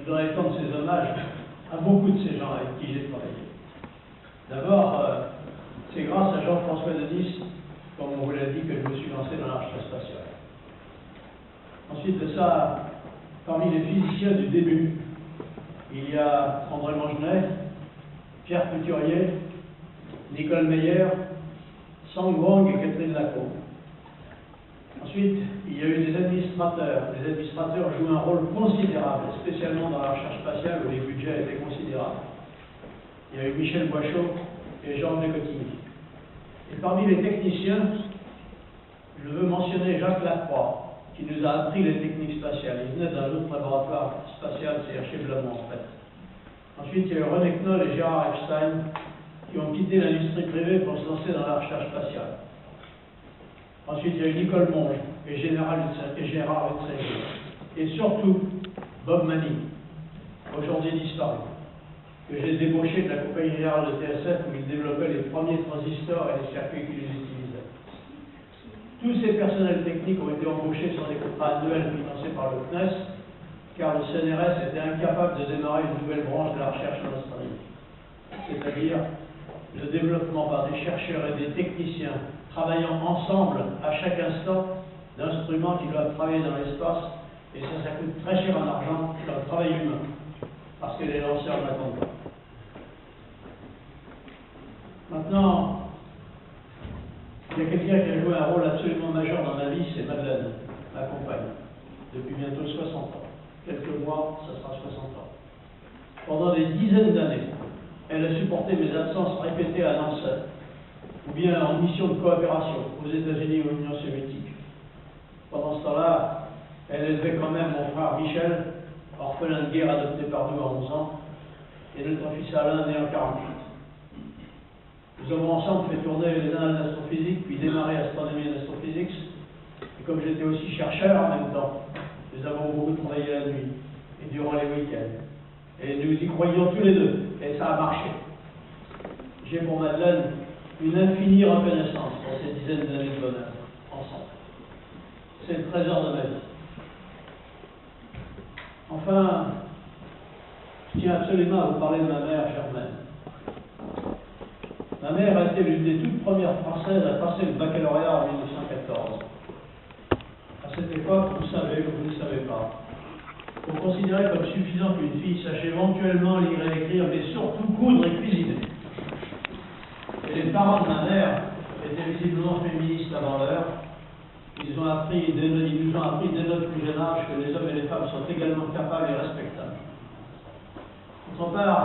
je voudrais étendre ces hommages à beaucoup de ces gens avec qui j'ai travaillé. D'abord, c'est grâce à Jean-François Denis, comme on vous l'a dit, que je me suis lancé dans la recherche spatiale. Ensuite de ça, parmi les physiciens du début, il y a André Mangenet, Pierre Couturier, Nicole Meyer, Sang Wang et Catherine Lacombe. Ensuite, il y a eu des administrateurs. Les administrateurs jouent un rôle considérable, spécialement dans la recherche spatiale où les budgets étaient considérables. Il y a eu Michel Boichot et Georges Descotigny. Et parmi les techniciens, je veux mentionner Jacques Lacroix, qui nous a appris les techniques spatiales. Il venait d'un autre laboratoire spatial, c'est chez Blamont en fait. Ensuite, il y a eu René Knoll et Gérard Epstein, qui ont quitté l'industrie privée pour se lancer dans la recherche spatiale. Ensuite, il y a eu Nicole Monge et Gérard Lettré. Et surtout, Bob Manning, aujourd'hui disparu, que j'ai débauché de la compagnie générale de TSF où il développait les premiers transistors et les circuits qu'il utilisait. Tous ces personnels techniques ont été embauchés sur des contrats annuels financés par le CNES, car le CNRS était incapable de démarrer une nouvelle branche de la recherche en Australie. C'est-à-dire le développement par des chercheurs et des techniciens travaillant ensemble à chaque instant d'instruments qui doivent travailler dans l'espace, et ça coûte très cher en argent dans le travail humain, parce que les lanceurs n'attendent pas. Maintenant, il y a quelqu'un qui a joué un rôle absolument majeur dans ma vie, c'est Madeleine, ma compagne, depuis bientôt 60 ans. Quelques mois, ça sera 60 ans. Pendant des dizaines d'années, elle a supporté mes absences répétées à Nancy, ou bien en mission de coopération aux États-Unis ou l'Union soviétique. Pendant ce temps-là, elle élevait quand même mon frère Michel, orphelin de guerre adopté par nous à 11 ans, et notre fils Alain né en 48. Nous avons ensemble fait tourner les annales d'astrophysique, puis démarré Astronomy and Astrophysics. Et comme j'étais aussi chercheur en même temps, nous avons beaucoup travaillé la nuit et durant les week-ends. Et nous y croyions tous les deux, et ça a marché. J'ai pour Madeleine une infinie reconnaissance pour ces dizaines d'années de bonheur ensemble. C'est le trésor de ma vie. Enfin, je tiens absolument à vous parler de ma mère Germaine. Ma mère a été l'une des toutes premières Françaises à passer le baccalauréat en 1914. À cette époque, vous savez, vous ne savez pas, on considérait comme suffisant qu'une fille sache éventuellement lire et écrire, mais surtout coudre et cuisiner. Et les parents de ma mère étaient visiblement féministes avant l'heure. Ils nous ont appris dès notre plus jeune âge que les hommes et les femmes sont également capables et respectables. D'autre part,